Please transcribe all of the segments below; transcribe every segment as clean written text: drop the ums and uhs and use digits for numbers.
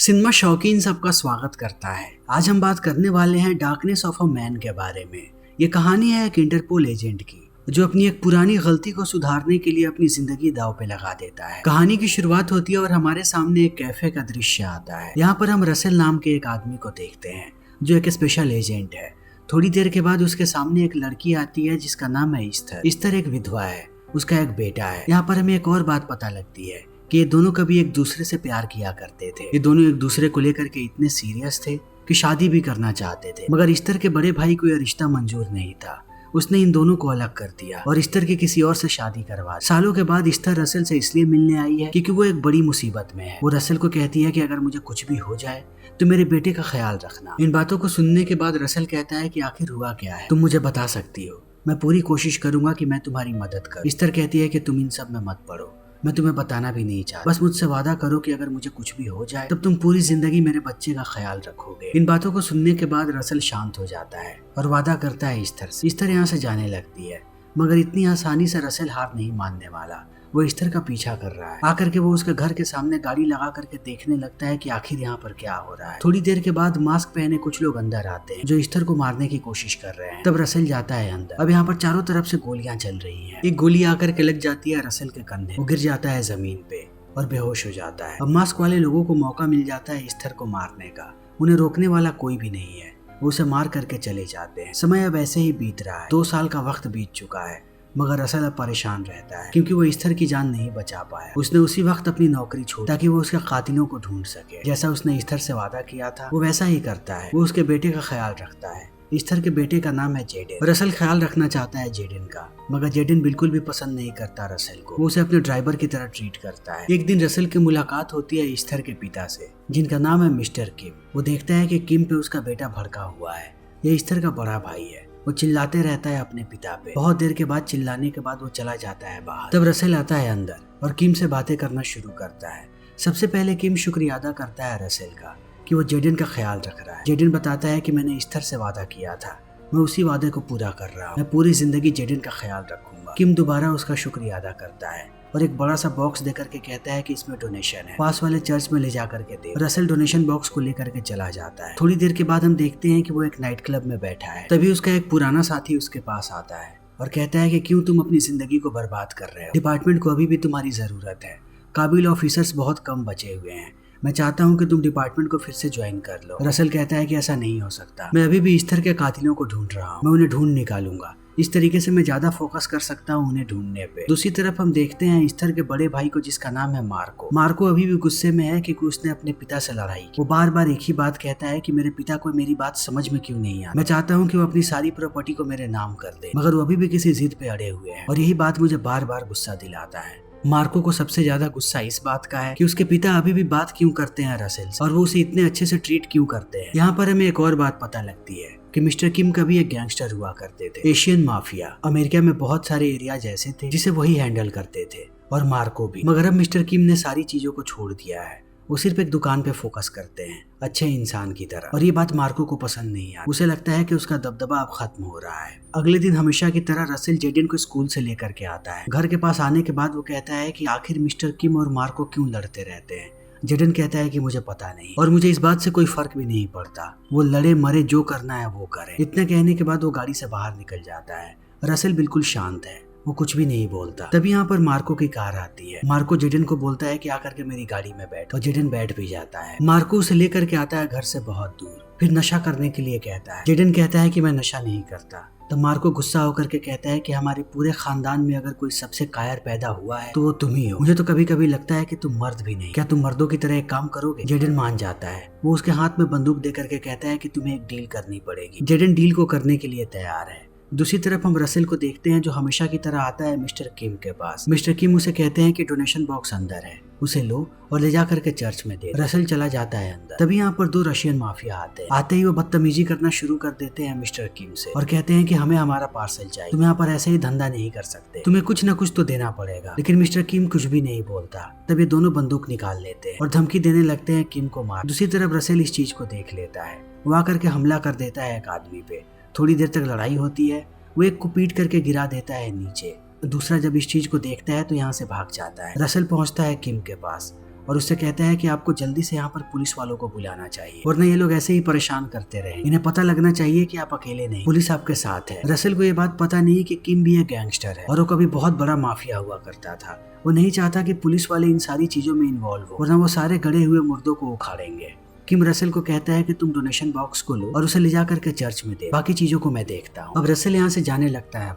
Cinema शौकीन सबका स्वागत करता है। आज हम बात करने वाले हैं डार्कनेस ऑफ अ मैन के बारे में। ये कहानी है एक इंटरपोल एजेंट की जो अपनी एक पुरानी गलती को सुधारने के लिए अपनी जिंदगी दांव पे लगा देता है। कहानी की शुरुआत होती है और हमारे सामने एक कैफे का दृश्य आता है। यहाँ पर हम रसेल नाम के एक आदमी को देखते हैं जो एक स्पेशल एजेंट है। थोड़ी देर के बाद उसके सामने एक लड़की आती है जिसका नाम है ईस्थर। ईस्थर एक विधवा है, उसका एक बेटा है। यहाँ पर हमें एक और बात पता लगती है कि ये दोनों कभी एक दूसरे से प्यार किया करते थे। ये दोनों एक दूसरे को लेकर के इतने सीरियस थे कि शादी भी करना चाहते थे, मगर ईस्थर के बड़े भाई को यह रिश्ता मंजूर नहीं था। उसने इन दोनों को अलग कर दिया और ईस्थर की किसी और से शादी करवा दी। सालों के बाद ईस्थर रसेल से इसलिए मिलने आई है क्योंकि वो एक बड़ी मुसीबत में है। वो रसेल को कहती है कि अगर मुझे कुछ भी हो जाए तो मेरे बेटे का ख्याल रखना। इन बातों को सुनने के बाद रसेल कहता है कि आखिर हुआ क्या है, तुम मुझे बता सकती हो। मैं पूरी कोशिश करूंगा कि मैं तुम्हारी मदद करूं। ईस्थर कहती है कि तुम इन सब में मत पड़ो, मैं तुम्हें बताना भी नहीं चाहता। बस मुझसे वादा करो कि अगर मुझे कुछ भी हो जाए तब तुम पूरी जिंदगी मेरे बच्चे का ख्याल रखोगे। इन बातों को सुनने के बाद रसेल शांत हो जाता है और वादा करता है ईस्थर से। ईस्थर यहाँ से जाने लगती है, मगर इतनी आसानी से रसेल हार नहीं मानने वाला। वो ईस्थर का पीछा कर रहा है। आकर के वो उसके घर के सामने गाड़ी लगा करके देखने लगता है कि आखिर यहाँ पर क्या हो रहा है। थोड़ी देर के बाद मास्क पहने कुछ लोग अंदर आते हैं जो ईस्थर को मारने की कोशिश कर रहे हैं। तब रसेल जाता है अंदर। अब यहाँ पर चारों तरफ से गोलियां चल रही हैं। एक गोली आकर के लग जाती है रसेल के कंधे। वो गिर जाता है जमीन पे और बेहोश हो जाता है। अब मास्क वाले लोगों को मौका मिल जाता है ईस्थर को मारने का। उन्हें रोकने वाला कोई भी नहीं है। वो उसे मार करके चले जाते हैं। समय अब ऐसे ही बीत रहा है। 2 साल का वक्त बीत चुका है, मगर रसेल अब परेशान रहता है क्योंकि वो ईस्थर की जान नहीं बचा पाया। उसने उसी वक्त अपनी नौकरी छोड़ी ताकि वो उसके कातिलों को ढूंढ सके। जैसा उसने ईस्थर से वादा किया था वो वैसा ही करता है। वो उसके बेटे का ख्याल रखता है। ईस्थर के बेटे का नाम है जेडेन। रसेल ख्याल रखना चाहता है जेडेन का, मगर जेडेन बिल्कुल भी पसंद नहीं करता रसेल को। वो उसे अपने ड्राइवर की तरह ट्रीट करता है। एक दिन रसेल की मुलाकात होती है ईस्थर के पिता से, जिनका नाम है मिस्टर किम। वो देखता है कि किम पे उसका बेटा भड़का हुआ है। ये ईस्थर का बड़ा भाई है। वो चिल्लाते रहता है अपने पिता पे। बहुत देर के बाद चिल्लाने के बाद वो चला जाता है बाहर। तब रसेल आता है अंदर और किम से बातें करना शुरू करता है। सबसे पहले किम शुक्रिया अदा करता है रसेल का कि वो जेडेन का ख्याल रख रहा है। जेडेन बताता है कि मैंने ईस्थर से वादा किया था, मैं उसी वादे को पूरा कर रहा हूँ। मैं पूरी जिंदगी जेडेन का ख्याल रखूंगा। किम दोबारा उसका शुक्रिया अदा करता है और एक बड़ा सा बॉक्स देकर के कहता है कि इसमें डोनेशन है, पास वाले चर्च में ले जा करके दे। रसेल डोनेशन बॉक्स को लेकर के चला जाता है। थोड़ी देर के बाद हम देखते हैं कि वो एक नाइट क्लब में बैठा है। तभी उसका एक पुराना साथी उसके पास आता है और कहता है कि क्यों तुम अपनी जिंदगी को बर्बाद कर रहे हो। डिपार्टमेंट को अभी भी तुम्हारी जरूरत है। काबिल ऑफिसर्स बहुत कम बचे हुए हैं। मैं चाहता हूँ कि तुम डिपार्टमेंट को फिर से ज्वाइन कर लो। रसेल कहता है कि ऐसा नहीं हो सकता। मैं अभी भी ईस्थर के कातिलों को ढूंढ रहा हूँ। मैं उन्हें ढूंढ निकालूंगा। इस तरीके से मैं ज्यादा फोकस कर सकता हूँ उन्हें ढूंढने पे। दूसरी तरफ हम देखते हैं ईस्थर के बड़े भाई को, जिसका नाम है मार्को। मार्को अभी भी गुस्से में है क्योंकि उसने अपने पिता से लड़ाई की। वो बार बार एक ही बात कहता है कि मेरे पिता को मेरी बात समझ में क्यों नहीं आती। मैं चाहता हूँ कि वो अपनी सारी प्रॉपर्टी को मेरे नाम कर दे, मगर वो अभी भी किसी जिद पे अड़े हुए हैं और यही बात मुझे बार बार गुस्सा दिलाता है। मार्को को सबसे ज्यादा गुस्सा इस बात का है कि उसके पिता अभी भी बात क्यों करते हैं रसेल से और वो उसे इतने अच्छे से ट्रीट क्यों करते हैं। यहाँ पर हमें एक और बात पता लगती है कि मिस्टर किम कभी एक गैंगस्टर हुआ करते थे। Asian mafia. अमेरिका में बहुत सारे एरिया जैसे थे जिसे वही हैंडल करते थे, और मार्को भी। मगर अब मिस्टर किम ने सारी चीजों को छोड़ दिया है। वो सिर्फ एक दुकान पे फोकस करते हैं, अच्छे इंसान की तरह। और ये बात मार्को को पसंद नहीं आई। उसे लगता है कि उसका दबदबा अब खत्म हो रहा है। अगले दिन हमेशा की तरह रसेल जेडेन को स्कूल से लेकर के आता है। घर के पास आने के बाद वो कहता है कि आखिर मिस्टर किम और मार्को क्यों लड़ते रहते हैं। जेडेन कहता है कि मुझे पता नहीं और मुझे इस बात से कोई फर्क भी नहीं पड़ता। वो लड़े मरे, जो करना है वो करे। इतना कहने के बाद वो गाड़ी से बाहर निकल जाता है। रसेल बिल्कुल शांत है, वो कुछ भी नहीं बोलता। तभी यहाँ पर मार्को की कार आती है। मार्को जेडेन को बोलता है कि आकर के मेरी गाड़ी में बैठ, और जेडेन बैठ भी जाता है। मार्को उसे लेकर के आता है घर से बहुत दूर, फिर नशा करने के लिए कहता है। जेडेन कहता है कि मैं नशा नहीं करता। तो मार्को गुस्सा होकर के कहता है कि हमारे पूरे खानदान में अगर कोई सबसे कायर पैदा हुआ है तो वो तुम ही हो। मुझे तो कभी कभी लगता है कि तुम मर्द भी नहीं। क्या तुम मर्दों की तरह एक काम करोगे? जेडेन मान जाता है। वो उसके हाथ में बंदूक दे करके कहता है कि तुम्हें एक डील करनी पड़ेगी। जेडेन डील को करने के लिए तैयार है। दूसरी तरफ हम रसेल को देखते हैं जो हमेशा की तरह आता है मिस्टर किम के पास। मिस्टर किम उसे कहते हैं कि डोनेशन बॉक्स अंदर है, उसे लो और ले जा करके चर्च में दे। रसेल चला जाता है अंदर। तभी यहाँ पर 2 रशियन माफिया आते हैं। आते ही वो बदतमीजी करना शुरू कर देते हैं मिस्टर किम से और कहते हैं कि हमें हमारा पार्सल चाहिए। तुम यहाँ पर ऐसे ही धंधा नहीं कर सकते, तुम्हें कुछ न कुछ तो देना पड़ेगा। लेकिन मिस्टर किम कुछ भी नहीं बोलता। तब ये दोनों बंदूक निकाल लेते हैं और धमकी देने लगते हैं किम को मार। दूसरी तरफ रसेल इस चीज को देख लेता है। वो आकर के हमला कर देता है एक आदमी पे। थोड़ी देर तक लड़ाई होती है। वो एक को पीट करके गिरा देता है नीचे। दूसरा जब इस चीज को देखता है तो यहाँ से भाग जाता है। रसेल पहुंचता है किम के पास और उससे कहता है कि आपको जल्दी से यहाँ पर पुलिस वालों को बुलाना चाहिए, वरना ये लोग ऐसे ही परेशान करते रहे। इन्हें पता लगना चाहिए कि आप अकेले नहीं, पुलिस आपके साथ है। रसेल को ये बात पता नहीं कि किम भी एक गैंगस्टर है और वो कभी बहुत बड़ा माफिया हुआ करता था। वो नहीं चाहता कि पुलिस वाले इन सारी चीजों में इन्वॉल्व हो, वरना वो सारे गड़े हुए मुर्दों को उखाड़ेंगे। किम रसेल को कहता है कि तुम डोनेशन बॉक्स को लो और उसे ले जा करके चर्च में दे, बाकी चीजों को मैं देखता हूँ। अब रसेल यहाँ से जाने लगता है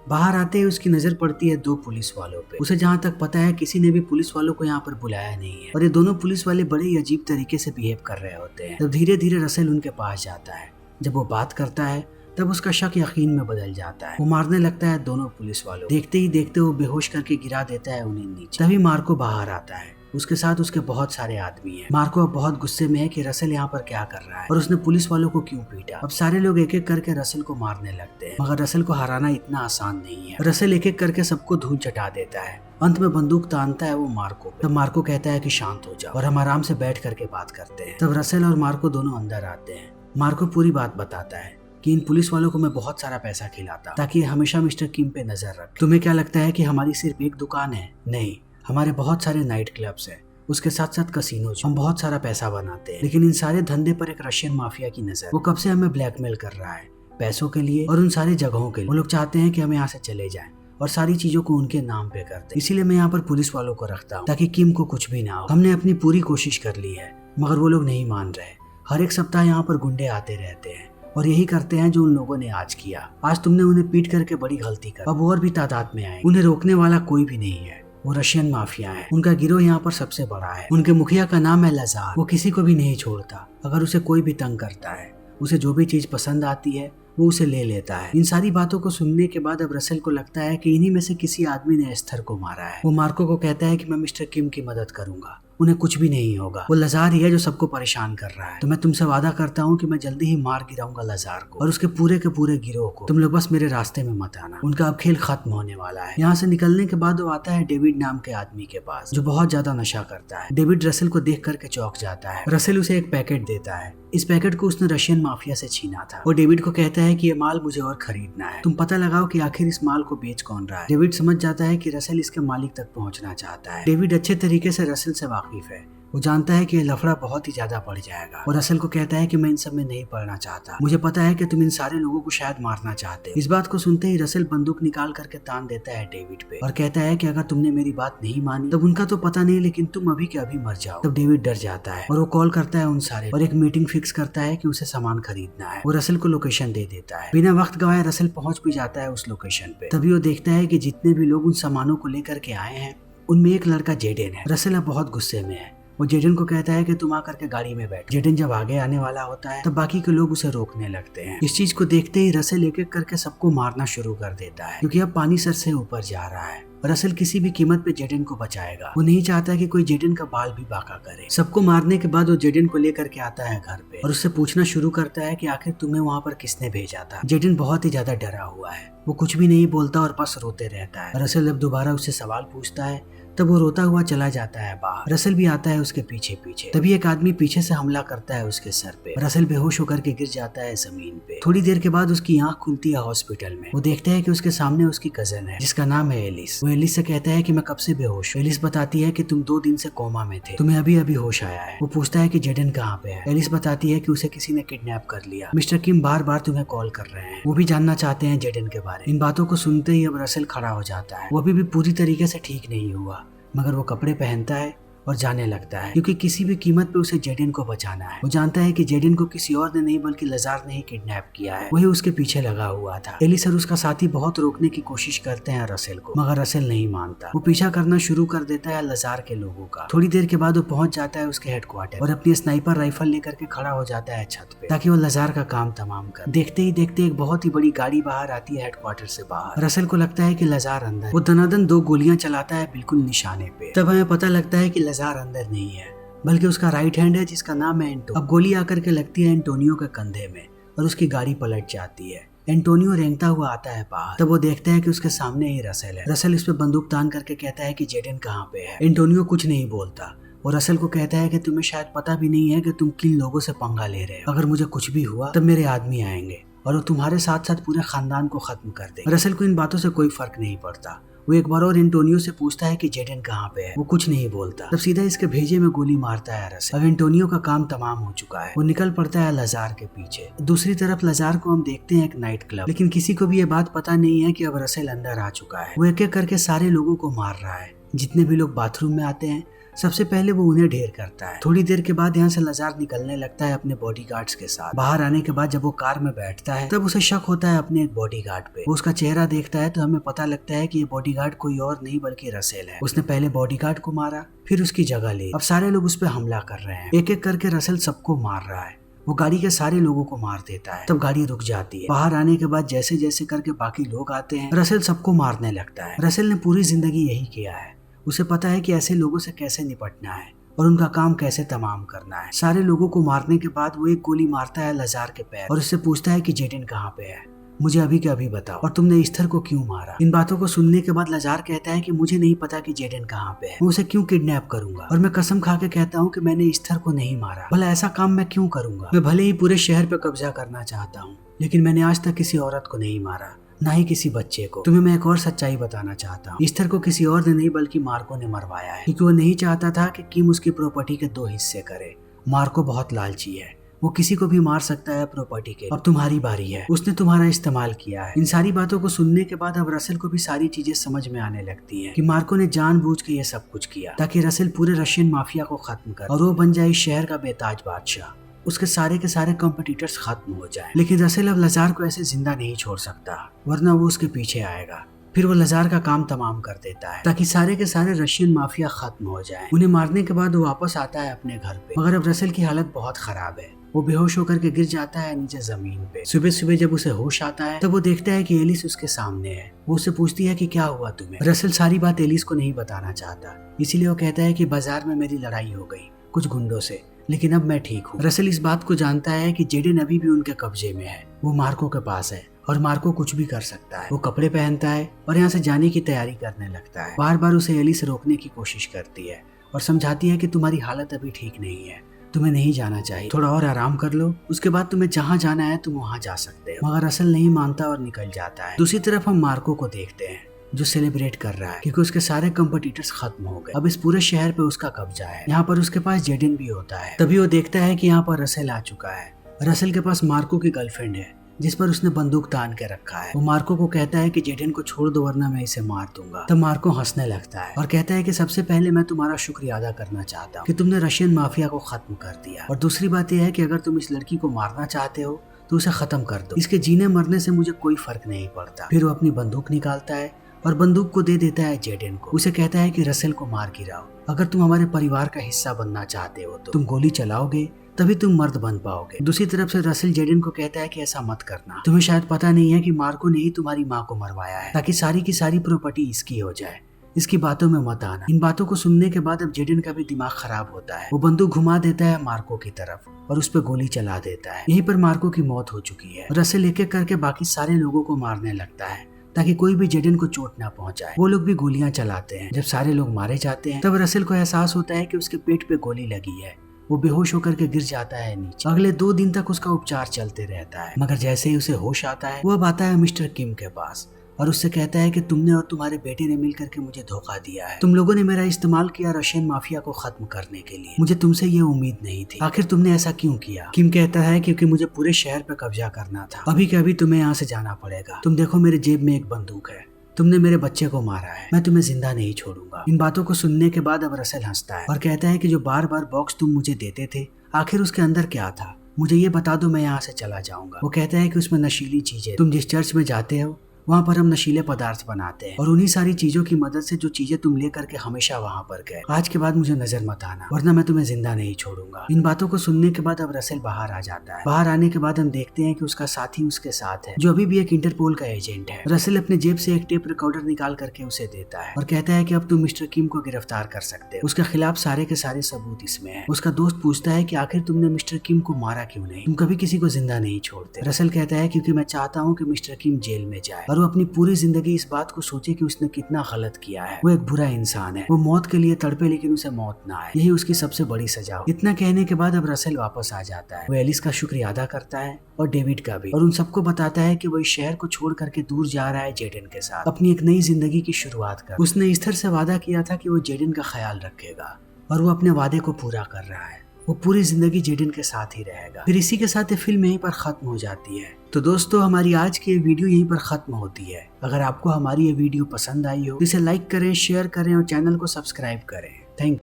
बाहर आते ही उसकी नजर पड़ती है 2 पुलिस वालों पे। उसे जहाँ तक पता है किसी ने भी पुलिस वालों को यहाँ पर बुलाया नहीं है और ये दोनों पुलिस वाले बड़े ही अजीब तरीके से बिहेव कर रहे होते हैं। तब धीरे धीरे रसेल उनके पास जाता है। जब वो बात करता है तब उसका शक यकीन में बदल जाता है। वो मारने लगता है दोनों पुलिस वालों। देखते ही देखते वो बेहोश करके गिरा देता है उन्हें नीचे। तभी मार्को बाहर आता है, उसके साथ उसके बहुत सारे आदमी हैं। मार्को अब बहुत गुस्से में है कि रसेल यहाँ पर क्या कर रहा है और उसने पुलिस वालों को क्यों पीटा। अब सारे लोग एक एक करके रसेल को मारने लगते हैं, मगर रसेल को हराना इतना आसान नहीं है। रसेल एक एक करके सबको धूल चटा देता है। अंत में बंदूक तानता है वो मार्को पे। तब मार्को कहता है कि शांत हो जाओ और हम आराम से बैठ करके बात करते हैं। तब रसेल और मार्को दोनों अंदर आते हैं। मार्को पूरी बात बताता है कि इन पुलिस वालों को मैं बहुत सारा पैसा खिलाता ताकि हमेशा मिस्टर किम पे नजर रखे। तुम्हें क्या लगता है कि हमारी सिर्फ एक दुकान है? नहीं, हमारे बहुत सारे नाइट क्लब्स हैं, उसके साथ साथ कसिनो। हम बहुत सारा पैसा बनाते हैं, लेकिन इन सारे धंधे पर एक रशियन माफिया की नजर। वो कब से हमें ब्लैकमेल कर रहा है, पैसों के लिए और उन सारी जगहों के लिए। वो लोग चाहते हैं कि हम यहाँ से चले जाएं और सारी चीजों को उनके नाम पे कर दें। इसीलिए मैं यहाँ पर पुलिस वालों को रखता हूँ ताकि किम को कुछ भी ना हो। हमने अपनी पूरी कोशिश कर ली है, मगर वो लोग नहीं मान रहे। हर एक सप्ताह यहाँ पर गुंडे आते रहते हैं और यही करते हैं जो उन लोगों ने आज किया। आज तुमने उन्हें पीट करके बड़ी गलती कर, अब और भी तादाद में आए। उन्हें रोकने वाला कोई भी नहीं है। वो रशियन माफिया है, उनका गिरोह यहाँ पर सबसे बड़ा है। उनके मुखिया का नाम है लजार। वो किसी को भी नहीं छोड़ता। अगर उसे कोई भी तंग करता है, उसे जो भी चीज पसंद आती है वो उसे ले लेता है। इन सारी बातों को सुनने के बाद अब रसेल को लगता है कि इन्हीं में से किसी आदमी ने एस्थर को मारा है। वो मार्को को कहता है कि मैं मिस्टर किम की मदद करूंगा, उन्हें कुछ भी नहीं होगा। वो लजार ही है जो सबको परेशान कर रहा है। तो मैं तुमसे वादा करता हूँ कि मैं जल्दी ही मार गिराऊंगा लजार को और उसके पूरे के पूरे गिरोह को। तुम लोग बस मेरे रास्ते में मत आना। उनका अब खेल खत्म होने वाला है। यहाँ से निकलने के बाद वो आता है डेविड नाम के आदमी के पास, जो बहुत ज्यादा नशा करता है। डेविड रसेल को देख करके चौंक जाता है। रसेल उसे एक पैकेट देता है। इस पैकेट को उसने रशियन माफिया से छीना था। वो डेविड को कहता है कि ये माल मुझे और खरीदना है, तुम पता लगाओ कि आखिर इस माल को बेच कौन रहा है। डेविड समझ जाता है कि रसेल इसके मालिक तक पहुंचना चाहता है। डेविड अच्छे तरीके से रसेल से वाकिफ है। वो जानता है कि ये लफड़ा बहुत ही ज्यादा बढ़ जाएगा और रसेल को कहता है कि मैं इन सब में नहीं पड़ना चाहता। मुझे पता है कि तुम इन सारे लोगों को शायद मारना चाहते हो। इस बात को सुनते ही रसेल बंदूक निकाल करके तान देता है डेविड पे और कहता है कि अगर तुमने मेरी बात नहीं मानी तब उनका तो पता नहीं, लेकिन तुम अभी के अभी मर जाओ। तब डेविड डर जाता है और वो कॉल करता है उन सारे और एक मीटिंग फिक्स करता है कि उसे सामान खरीदना है। वो रसेल को लोकेशन दे देता है। बिना वक्त गवाए रसेल पहुंच भी जाता है उस लोकेशन पे। तभी वो देखता है कि जितने भी लोग उन सामानों को लेकर के आए हैं उनमें एक लड़का जेडेन है। रसेल अब बहुत गुस्से में है। वो जेडन को कहता है कि तुम आकर के गाड़ी में बैठ। जेडन जब आगे आने वाला होता है तब बाकी के लोग उसे रोकने लगते हैं। इस चीज को देखते ही रसेल एक एक करके सबको मारना शुरू कर देता है, क्योंकि अब पानी सर से ऊपर जा रहा है। रसेल किसी भी कीमत पे जेडन को बचाएगा। वो नहीं चाहता कि कोई जेडन का बाल भी बाका करे। सबको मारने के बाद वो जेडन को लेकर के आता है घर पे और उससे पूछना शुरू करता है कि आखिर तुम्हें वहाँ पर किसने भेजा था। जेडन बहुत ही ज्यादा डरा हुआ है। वो कुछ भी नहीं बोलता और बस रोते रहता है। रसेल जब दोबारा उससे सवाल पूछता है तब वो रोता हुआ चला जाता है बाहर। रसेल भी आता है उसके पीछे पीछे। तभी एक आदमी पीछे से हमला करता है उसके सर पे। रसेल बेहोश होकर के गिर जाता है जमीन पे। थोड़ी देर के बाद उसकी आंख खुलती है हॉस्पिटल में। वो देखता है कि उसके सामने उसकी कजन है जिसका नाम है एलिस। वो एलिस से कहता है कि मैं कब से बेहोश हूँ। एलिस बताती है कि तुम 2 दिन से कोमा में थे, तुम्हें अभी अभी होश आया है। वो पूछता है कि जेडन कहाँ पे है। एलिस बताती है कि उसे किसी ने किडनैप कर लिया। मिस्टर किम बार बार तुम्हें कॉल कर रहे हैं। वो भी जानना चाहते हैं जेडन के बारे में। इन बातों को सुनते ही अब रसेल खड़ा हो जाता है। वो अभी भी पूरी तरीके से ठीक नहीं हुआ, मगर वो कपड़े पहनता है और जाने लगता है, क्योंकि किसी भी कीमत पे उसे जेडन को बचाना है। वो जानता है कि जेडन को किसी और ने नहीं बल्कि लजार ने ही किडनैप किया है। वही उसके पीछे लगा हुआ था। एलिस और उसका साथी बहुत रोकने की कोशिश करते हैं रसेल को, मगर रसेल नहीं मानता। वो पीछा करना शुरू कर देता है लजार के लोगों का। थोड़ी देर के बाद वो पहुंच जाता है उसके हेडक्वार्टर और अपनी स्नाइपर राइफल लेकर के खड़ा हो जाता है छत पे, ताकि वो लजार का काम तमाम कर। देखते ही देखते एक बहुत ही बड़ी गाड़ी बाहर आती है हेडक्वार्टर से बाहर। रसेल को लगता है कि लजार अंदर। वो दनादन 2 गोलियां चलाता है बिल्कुल निशाने पे। तब हमें पता लगता है कि लजार अंदर नहीं है, बल्कि उसका राइट हैंड है जिसका नाम है एंटो। अब गोली आकर के लगती है एंटोनियो के कंधे में और उसकी गाड़ी पलट जाती है। एंटोनियो रेंगता हुआ आता है बाहर। तब वो देखता है कि उसके सामने ही रसेल है। रसेल इस पे बंदूक तान करके कहता है कि जेडन कहाँ पे है। एंटोनियो कुछ नहीं बोलता और रसेल को कहता है कि तुम्हें शायद पता भी नहीं है कि तुम किन लोगों से पंगा ले रहे हो। अगर मुझे कुछ भी हुआ तब मेरे आदमी आएंगे और वो तुम्हारे साथ साथ पूरे खानदान को खत्म कर देंगे। रसेल को इन बातों से कोई फर्क नहीं पड़ता। वो एक बार और एंटोनियो से पूछता है कि जेडन कहाँ पे है। वो कुछ नहीं बोलता। तब सीधा इसके भेजे में गोली मारता है रसेल। अब एंटोनियो का काम तमाम हो चुका है। वो निकल पड़ता है लाजार के पीछे। दूसरी तरफ लाजार को हम देखते हैं एक नाइट क्लब, लेकिन किसी को भी ये बात पता नहीं है कि अब रसेल अंदर आ चुका है। वो एक एक करके सारे लोगों को मार रहा है। जितने भी लोग बाथरूम में आते हैं सबसे पहले वो उन्हें ढेर करता है। थोड़ी देर के बाद यहाँ से लाजार निकलने लगता है अपने बॉडीगार्ड्स के साथ। बाहर आने के बाद जब वो कार में बैठता है तब उसे शक होता है अपने एक बॉडीगार्ड पे। वो उसका चेहरा देखता है तो हमें पता लगता है कि ये बॉडीगार्ड कोई और नहीं बल्कि रसेल है। उसने पहले बॉडीगार्ड को मारा, फिर उसकी जगह ली। अब सारे लोग उस पर हमला कर रहे हैं। एक एक करके रसेल सबको मार रहा है। वो गाड़ी के सारे लोगों को मार देता है। तब गाड़ी रुक जाती है। बाहर आने के बाद जैसे जैसे करके बाकी लोग आते हैं रसेल सबको मारने लगता है। रसेल ने पूरी जिंदगी यही किया है। उसे पता है कि ऐसे लोगों से कैसे निपटना है और उनका काम कैसे तमाम करना है। सारे लोगों को मारने के बाद वो एक गोली मारता है लाजार के पैर और उससे पूछता है कि जेडन कहाँ पे है, मुझे अभी के अभी बताओ, और तुमने ईस्थर को क्यों मारा। इन बातों को सुनने के बाद लाजार कहता है कि मुझे नहीं पता कि जेडन कहाँ पे है, मैं उसे क्यों किडनैप करूंगा, और मैं कसम खा के कहता हूँ कि मैंने ईस्थर को नहीं मारा। भला ऐसा काम मैं क्यों करूंगा। मैं भले ही पूरे शहर पे कब्जा करना चाहता हूँ, लेकिन मैंने आज तक किसी औरत को नहीं मारा, ना ही किसी बच्चे को। तुम्हें मैं एक और सच्चाई बताना चाहता हूँ। ईस्थर को किसी और ने नहीं बल्कि मार्को ने मरवाया है, क्योंकि वो नहीं चाहता था कि किम उसकी प्रॉपर्टी के 2 हिस्से करे। मार्को बहुत लालची है, वो किसी को भी मार सकता है प्रॉपर्टी के। अब तुम्हारी बारी है, उसने तुम्हारा इस्तेमाल किया है। इन सारी बातों को सुनने के बाद अब रसेल को भी सारी चीजें समझ में आने लगती हैं कि मार्को ने जानबूझ के ये सब कुछ किया ताकि रसेल पूरे रशियन माफिया को खत्म कर और वो बन जाए इस शहर का बेताज बादशाह। उसके सारे के सारे कॉम्पिटिटर्स खत्म हो जाएं। लेकिन रसेल अब लाजार को ऐसे जिंदा नहीं छोड़ सकता, वरना वो उसके पीछे आएगा। फिर वो लाजार का काम तमाम कर देता है ताकि सारे के सारे रशियन माफिया खत्म हो जाएं। उन्हें मारने के बाद वो वापस आता है अपने घर पे, मगर अब रसेल की हालत बहुत खराब है। वो बेहोश होकर के गिर जाता है नीचे जमीन पे। सुबह सुबह जब उसे होश आता है तब वो देखता है कि एलिस उसके सामने है। वो उससे पूछती है कि क्या हुआ तुम्हें। रसेल सारी बात एलिस को नहीं बताना चाहता, इसीलिए वो कहता है कि बाजार में मेरी लड़ाई हो गई कुछ गुंडों से, लेकिन अब मैं ठीक हूँ। रसेल इस बात को जानता है कि जेडन अभी भी उनके कब्जे में है। वो मार्को के पास है और मार्को कुछ भी कर सकता है। वो कपड़े पहनता है और यहाँ से जाने की तैयारी करने लगता है। बार बार उसे एलिस रोकने की कोशिश करती है और समझाती है कि तुम्हारी हालत अभी ठीक नहीं है, तुम्हें नहीं जाना चाहिए, थोड़ा और आराम कर लो, उसके बाद तुम्हें जहाँ जाना है तुम वहाँ जा सकते हो। मगर रसेल नहीं मानता और निकल जाता है। दूसरी तरफ हम मार्को को देखते हैं जो सेलिब्रेट कर रहा है क्योंकि उसके सारे कॉम्पिटिटर्स खत्म हो गए। अब इस पूरे शहर पे उसका कब्जा है। यहाँ पर उसके पास जेडन भी होता है। तभी वो देखता है कि यहाँ पर रसेल आ चुका है। रसेल के पास मार्को की गर्लफ्रेंड है जिस पर उसने बंदूक तान के रखा है। वो मार्को को कहता है कि जेडन को छोड़ दो वरना मैं इसे मार दूंगा। तब मार्को हंसने लगता है और कहता है कि सबसे पहले मैं तुम्हारा शुक्रिया अदा करना चाहता हूँ कि तुमने रशियन माफिया को खत्म कर दिया, और दूसरी बात यह है कि अगर तुम इस लड़की को मारना चाहते हो तो उसे खत्म कर दो, इसके जीने मरने से मुझे कोई फर्क नहीं पड़ता। फिर वो अपनी बंदूक निकालता है और बंदूक को दे देता है जेडन को। उसे कहता है कि रसेल को मार गिराओ, अगर तुम हमारे परिवार का हिस्सा बनना चाहते हो तो तुम गोली चलाओगे तभी तुम मर्द बन पाओगे। दूसरी तरफ से रसेल जेडन को कहता है कि ऐसा मत करना, तुम्हें शायद पता नहीं है कि मार्को ने ही तुम्हारी माँ को मरवाया है ताकि सारी की सारी प्रॉपर्टी इसकी हो जाए, इसकी बातों में मत आना। इन बातों को सुनने के बाद अब जेडन का भी दिमाग खराब होता है। वो बंदूक घुमा देता है मार्को की तरफ और उस पर गोली चला देता है। यहीं पर मार्को की मौत हो चुकी है। रसेल एक एक करके बाकी सारे लोगों को मारने लगता है ताकि कोई भी जेडन को चोट ना पहुंचाए। वो लोग भी गोलियां चलाते हैं। जब सारे लोग मारे जाते हैं तब रसेल को एहसास होता है कि उसके पेट पे गोली लगी है। वो बेहोश होकर के गिर जाता है नीचे। अगले 2 दिन तक उसका उपचार चलते रहता है, मगर जैसे ही उसे होश आता है वो अब आता है मिस्टर किम के पास और उससे कहता है कि तुमने और तुम्हारे बेटे ने मिलकर के मुझे धोखा दिया है। तुम लोगों ने मेरा इस्तेमाल किया रशियन माफिया को खत्म करने के लिए। मुझे तुमसे ये उम्मीद नहीं थी। आखिर तुमने ऐसा क्यों किया? किम कहता है क्योंकि मुझे पूरे शहर पे कब्जा करना था। अभी के अभी तुम्हें यहाँ से जाना पड़ेगा। तुम देखो मेरे जेब में एक बंदूक है, तुमने मेरे बच्चे को मारा है, मैं तुम्हें जिंदा नहीं छोड़ूंगा। इन बातों को सुनने के बाद अब रसेल हंसता है और कहता है कि जो बार बार बॉक्स तुम मुझे देते थे आखिर उसके अंदर क्या था, मुझे ये बता दो, मैं यहाँ से चला जाऊंगा। वो कहता है कि उसमें नशीली चीजें, तुम जिस चर्च में जाते हो वहाँ पर हम नशीले पदार्थ बनाते हैं और उन्हीं सारी चीजों की मदद से जो चीजें तुम लेकर के हमेशा वहाँ पर गए, आज के बाद मुझे नजर मत आना वरना मैं तुम्हें जिंदा नहीं छोड़ूंगा। इन बातों को सुनने के बाद अब रसेल बाहर आ जाता है। बाहर आने के बाद हम देखते हैं कि उसका साथी उसके साथ है जो अभी भी एक इंटरपोल का एजेंट है। रसेल अपने जेब से एक टेप रिकॉर्डर निकाल करके उसे देता है और कहता है कि अब तुम मिस्टर किम को गिरफ्तार कर सकते हो, उसके खिलाफ सारे के सारे सबूत इसमें है। उसका दोस्त पूछता है कि आखिर तुमने मिस्टर किम को मारा क्यों नहीं, तुम कभी किसी को जिंदा नहीं छोड़ते। रसेल कहता है क्योंकि मैं चाहता हूँ कि मिस्टर किम जेल में जाए और वो अपनी पूरी जिंदगी इस बात को सोचे कि उसने कितना गलत किया है। वो एक बुरा इंसान है, वो मौत के लिए तड़पे लेकिन उसे मौत ना आए, यही उसकी सबसे बड़ी सजा हो। इतना कहने के बाद अब रसेल वापस आ जाता है। वो एलिस का शुक्रिया अदा करता है और डेविड का भी, और उन सबको बताता है कि वो इस शहर को छोड़ करके दूर जा रहा है जेडन के साथ अपनी एक नई जिंदगी की शुरुआत कर। उसने ईस्थर से वादा किया था कि वो जेडन का ख्याल रखेगा और वो अपने वादे को पूरा कर रहा है। वो पूरी जिंदगी जेडन के साथ ही रहेगा। फिर इसी के साथ ये फिल्म यहीं पर खत्म हो जाती है। तो दोस्तों, हमारी आज की ये वीडियो यहीं पर खत्म होती है। अगर आपको हमारी ये वीडियो पसंद आई हो तो इसे लाइक करें, शेयर करें और चैनल को सब्सक्राइब करें।